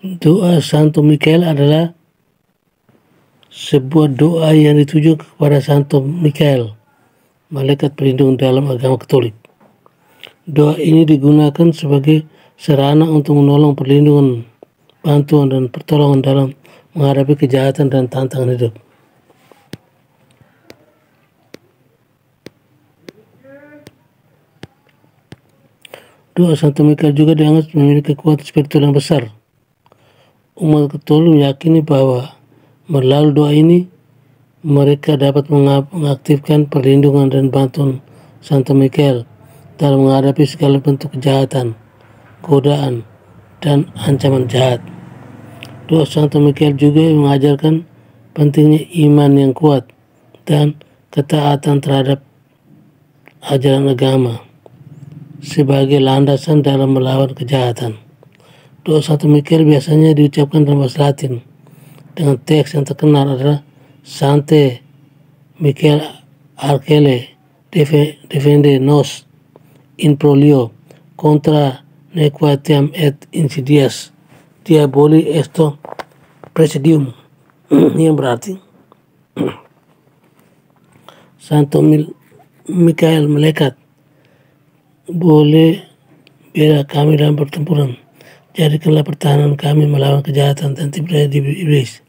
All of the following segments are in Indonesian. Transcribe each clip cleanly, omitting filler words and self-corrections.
Doa Santo Mikael adalah sebuah doa yang dituju kepada Santo Mikael, malaikat pelindung dalam agama Katolik. Doa ini digunakan sebagai sarana untuk menolong perlindungan, bantuan, dan pertolongan dalam menghadapi kejahatan dan tantangan hidup. Doa Santo Mikael juga dianggap memiliki kekuatan spiritual yang besar. Umat Katolik meyakini bahwa melalui doa ini mereka dapat mengaktifkan perlindungan dan bantuan Santo Mikael dalam menghadapi segala bentuk kejahatan, godaan, dan ancaman jahat. Doa Santo Mikael juga mengajarkan pentingnya iman yang kuat dan ketaatan terhadap ajaran agama sebagai landasan dalam melawan kejahatan. Doa Santo Mikael biasanya diucapkan dalam bahasa Latin dengan teks yang terkenal adalah Sancte Michael Arcangelo defende nos in prolio contra nequitiam et insidias diaboli esto presidium, yang berarti Santo Mikael malaikat boleh bela kami dalam pertempuran. Jadikanlah pertahanan kami melawan kejahatan dan tipu daya iblis.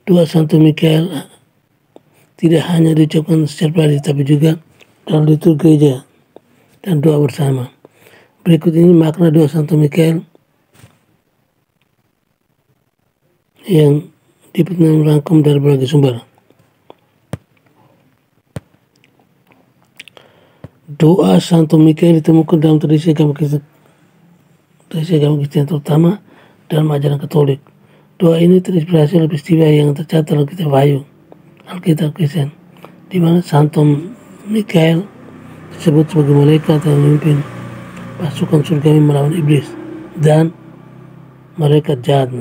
Doa Santo Mikael tidak hanya diucapkan secara pribadi, tapi juga dalam liturgi gereja dan doa bersama. Berikut ini makna doa Santo Mikael yang merangkum dari berbagai sumber. Doa Santo Mikael ditemukan dalam tradisi agama Kristen, terutama dalam ajaran Katolik. Doa ini terinspirasi oleh peristiwa yang tercatat dalam kitab Wahyu, Alkitab Kristen, di mana Santo Mikael disebut sebagai malaikat yang memimpin pasukan surgawi melawan iblis dan malaikat jahat.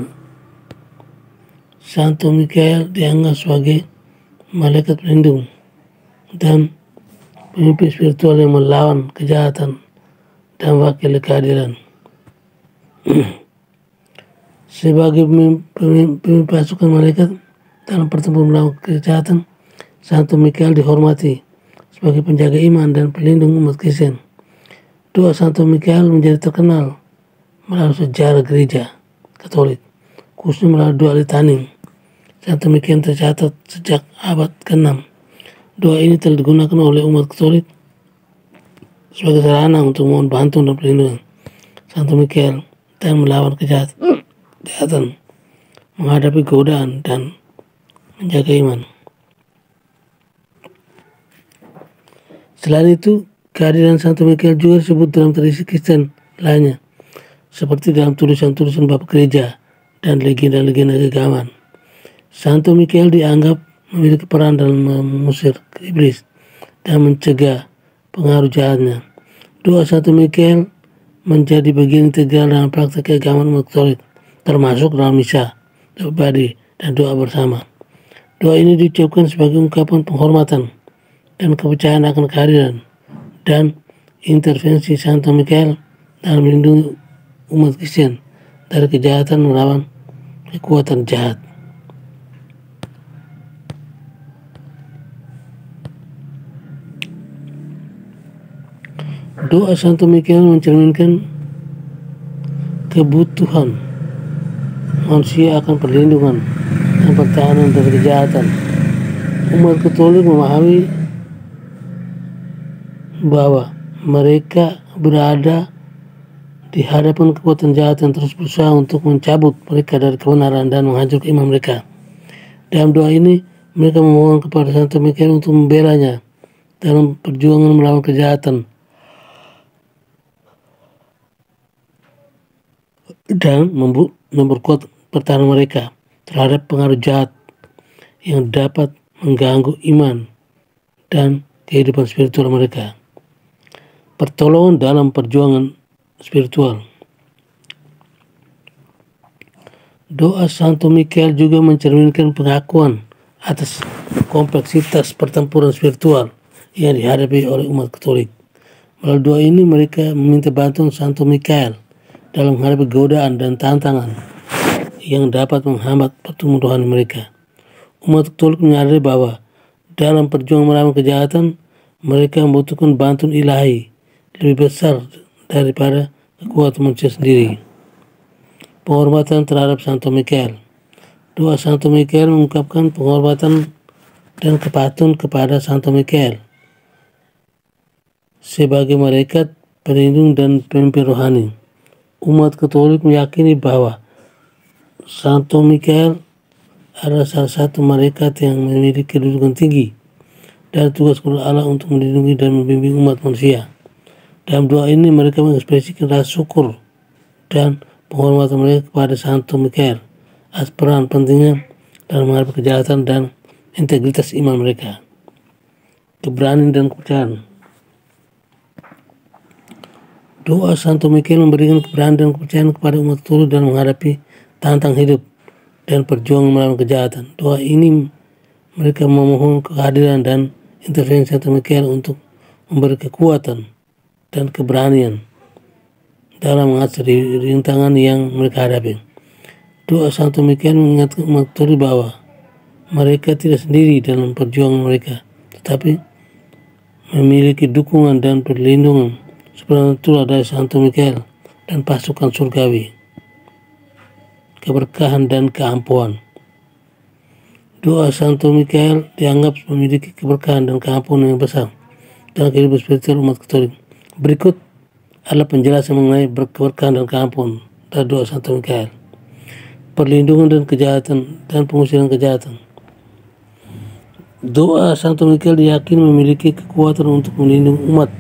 Santo Mikael dianggap sebagai malaikat pelindung dan pemimpin spiritual yang melawan kejahatan dan wakil keadilan. Sebagai pemimpin pasukan malaikat dalam pertempuran melawan kejahatan, Santo Mikael dihormati sebagai penjaga iman dan pelindung umat Kristen. Doa Santo Mikael menjadi terkenal melalui sejarah gereja Katolik, khususnya melalui doa litani. Santo Mikael tercatat sejak abad ke-6. Doa ini telah digunakan oleh umat Katolik sebagai sarana untuk mohon bantuan dan perlindungan Santo Mikael dan melawan kejahatan, menghadapi godaan, dan menjaga iman. Selain itu, kehadiran Santo Mikael juga disebut dalam tradisi Kristen lainnya, seperti dalam tulisan-tulisan Bapak Gereja dan legenda-legenda keagamaan. Santo Mikael dianggap memiliki peran dalam mengusir iblis dan mencegah pengaruh jahatnya. Doa Santo Mikael menjadi bagian integral dalam praktek keagamaan umat Katolik, termasuk dalam misa, pribadi, dan doa bersama. Doa ini diucapkan sebagai ungkapan penghormatan dan kepercayaan akan kehadiran dan intervensi Santo Mikael dalam melindungi umat Kristen dari kejahatan melawan kekuatan jahat. Doa Santo Mikael mencerminkan kebutuhan manusia akan perlindungan dan pertahanan dari kejahatan. Umat Katolik memahami bahwa mereka berada di hadapan kekuatan jahat yang terus berusaha untuk mencabut mereka dari kebenaran dan menghancurkan iman mereka. Dalam doa ini, mereka memohon kepada Santo Mikael untuk membelanya dalam perjuangan melawan kejahatan dan memperkuat pertahanan mereka terhadap pengaruh jahat yang dapat mengganggu iman dan kehidupan spiritual mereka. Pertolongan dalam perjuangan spiritual. Doa Santo Mikael juga mencerminkan pengakuan atas kompleksitas pertempuran spiritual yang dihadapi oleh umat Katolik. Melalui doa ini mereka meminta bantuan Santo Mikael dalam menghadapi godaan dan tantangan yang dapat menghambat pertumbuhan mereka. Umat Katolik menyadari bahwa dalam perjuangan melawan kejahatan, mereka membutuhkan bantuan ilahi lebih besar daripada kekuatan manusia sendiri. Penghormatan terhadap Santo Mikael. Doa Santo Mikael mengungkapkan penghormatan dan kepatuhan kepada Santo Mikael sebagai malaikat pelindung dan pemimpin rohani. Umat Katolik meyakini bahwa Santo Mikael adalah salah satu malaikat yang memiliki kedudukan tinggi dan tugas Allah untuk melindungi dan membimbing umat manusia. Dalam doa ini mereka mengekspresikan rasa syukur dan penghormatan mereka kepada Santo Mikael atas peran pentingnya dalam menghadapi kejahatan dan integritas iman mereka. Keberanian dan kepercayaan. Doa Santo Mikael memberikan keberanian dan kepercayaan kepada umat Katolik dalam menghadapi tantangan hidup dan perjuangan melawan kejahatan. Doa ini mereka memohon kehadiran dan intervensi Santo Mikael untuk memberi kekuatan dan keberanian dalam mengatasi rintangan yang mereka hadapi. Doa Santo Mikael mengingatkan umat Katolik bahwa mereka tidak sendiri dalam perjuangan mereka, tetapi memiliki dukungan dan perlindungan supranatural dari Santo Mikael dan pasukan surgawi. Keberkahan dan keampuhan. Doa Santo Mikael dianggap memiliki keberkahan dan keampuhan yang besar dalam kehidupan spiritual umat Katolik. Berikut adalah penjelasan mengenai keberkahan dan keampuhan dari doa Santo Mikael. Perlindungan dan kejahatan dan pengusiran kejahatan. Doa Santo Mikael diyakini memiliki kekuatan untuk melindungi umat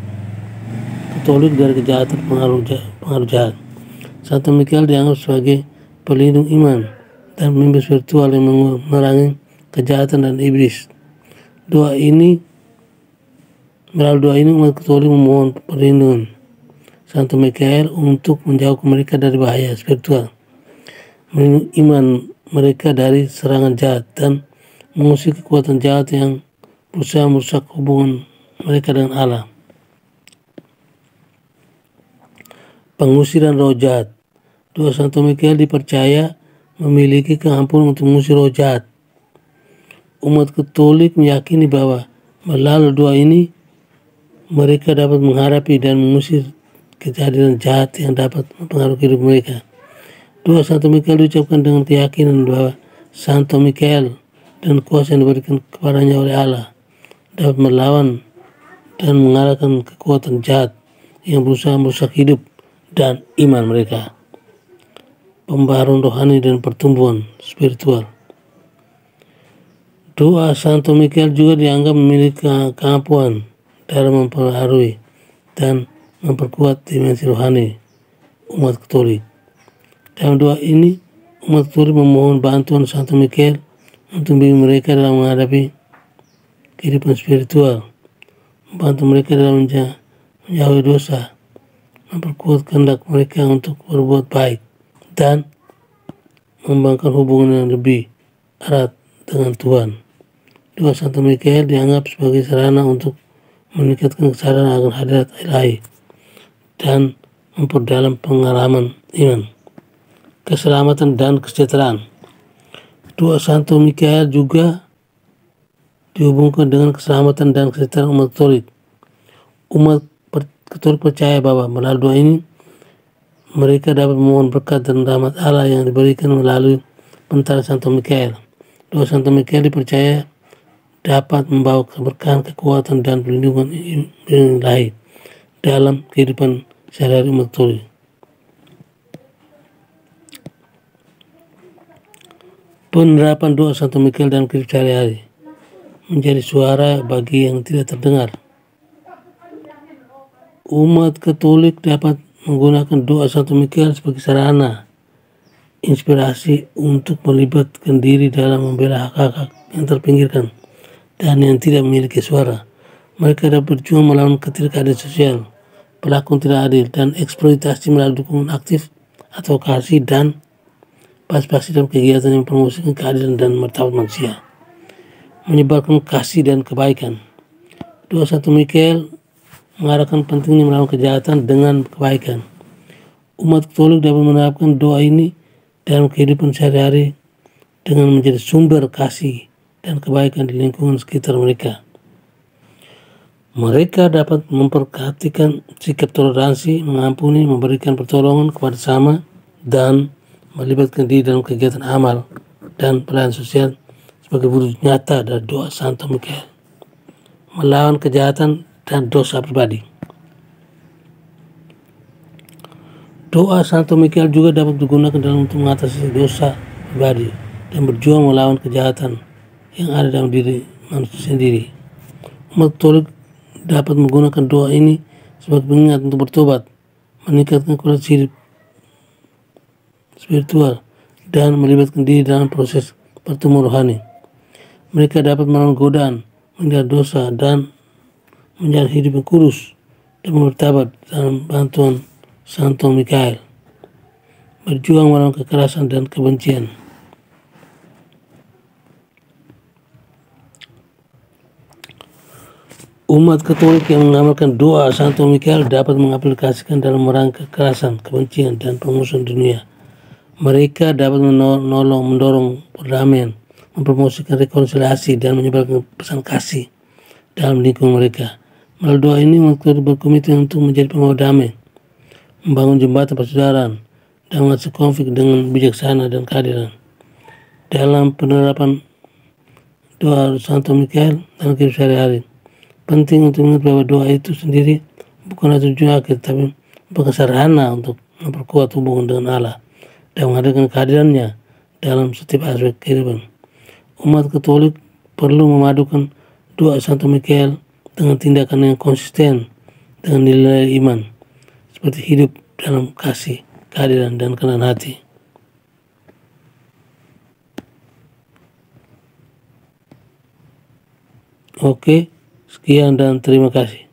Katolik dari kejahatan pengaruh jahat. Santo Mikael dianggap sebagai pelindung iman dan pemimpin spiritual yang memerangi kejahatan dan iblis. Melalui doa ini umat Katolik memohon perlindungan Santo Mikael untuk menjauhkan mereka dari bahaya spiritual, melindungi iman mereka dari serangan jahat dan mengusir kekuatan jahat yang berusaha merusak hubungan mereka dengan Allah. Pengusiran roh jahat. Doa Santo Mikael dipercaya memiliki keampunan untuk mengusir roh jahat. Umat Katolik meyakini bahwa melalui doa ini mereka dapat menghadapi dan mengusir kejadian jahat yang dapat mempengaruhi hidup mereka. Doa Santo Mikael diucapkan dengan keyakinan bahwa Santo Mikael dan kuasa yang diberikan kepadanya oleh Allah dapat melawan dan mengalahkan kekuatan jahat yang berusaha merusak hidup dan iman mereka. Pembaharuan rohani dan pertumbuhan spiritual. Doa Santo Mikael juga dianggap memiliki keampuhan dalam mempengaruhi dan memperkuat dimensi rohani umat Katolik. Dalam doa ini, umat Katolik memohon bantuan Santo Mikael untuk membimbing mereka dalam menghadapi kehidupan spiritual, membantu mereka dalam menjauhi dosa, memperkuat kehendak mereka untuk berbuat baik, dan membangun hubungan yang lebih erat dengan Tuhan. Doa Santo Mikael dianggap sebagai sarana untuk meningkatkan kesadaran akan hadirat ilahi dan memperdalam pengalaman iman, keselamatan dan kesejahteraan. Doa Santo Mikael juga dihubungkan dengan keselamatan dan kesejahteraan umat Katolik. Umat Katolik percaya bahwa melalui doa ini mereka dapat memohon berkat dan rahmat Allah yang diberikan melalui perantara Santo Mikael. Doa Santo Mikael dipercaya dapat membawa keberkahan, kekuatan, dan perlindungan ilahi dalam kehidupan sehari-hari umat Katolik. Penerapan doa Santo Mikael dalam kehidupan sehari-hari menjadi suara bagi yang tidak terdengar. Umat Katolik dapat menggunakan doa Santo Mikael sebagai sarana inspirasi untuk melibatkan diri dalam membela hak-hak yang terpinggirkan dan yang tidak memiliki suara. Mereka dapat berjuang melawan ketidakadilan sosial, perlakuan tidak adil, dan eksploitasi melalui dukungan aktif atau kasih dan partisipasi dalam kegiatan yang mempromosikan keadilan dan martabat manusia, menyebarkan kasih dan kebaikan. Doa Santo Mikael mengarahkan pentingnya melawan kejahatan dengan kebaikan. Umat Katolik dapat menerapkan doa ini dalam kehidupan sehari-hari dengan menjadi sumber kasih dan kebaikan di lingkungan sekitar mereka. Mereka dapat memperhatikan sikap toleransi, mengampuni, memberikan pertolongan kepada sesama, dan melibatkan diri dalam kegiatan amal dan pelayanan sosial sebagai wujud nyata dari doa Santo Mikael, melawan kejahatan dan dosa pribadi. Doa Santo Mikael juga dapat digunakan dalam untuk mengatasi dosa pribadi dan berjuang melawan kejahatan yang ada dalam diri manusia sendiri. Umat Katolik dapat menggunakan doa ini sebagai pengingat untuk bertobat, meningkatkan kualitas hidup spiritual, dan melibatkan diri dalam proses pertumbuhan rohani. Mereka dapat melawan godaan, menghindari dosa, dan menjalani hidup yang kudus dan bertobat dalam bantuan Santo Mikael, berjuang melawan kekerasan dan kebencian. Umat Katolik yang mengamalkan doa Santo Mikael dapat mengaplikasikan dalam memerangi kekerasan, kebencian, dan permusuhan dunia. Mereka dapat mendorong perdamaian, mempromosikan rekonsiliasi, dan menyebarkan pesan kasih dalam lingkungan mereka. Melalui doa ini, umat Katolik berkomitmen untuk menjadi pembawa damai, membangun jembatan persaudaraan, dan mengatasi konflik dengan bijaksana dan keadilan. Dalam penerapan doa Santo Mikael dalam kehidupan sehari-hari, penting untuk mengingat bahwa doa itu sendiri bukanlah tujuan akhir, tapi bukan sarana untuk memperkuat hubungan dengan Allah dan menghadirkan kehadirannya dalam setiap aspek kehidupan. Umat Katolik perlu memadukan doa Santo Mikael dengan tindakan yang konsisten dengan nilai iman, seperti hidup dalam kasih, keadilan, dan kerendahan hati. Oke, sekian dan terima kasih.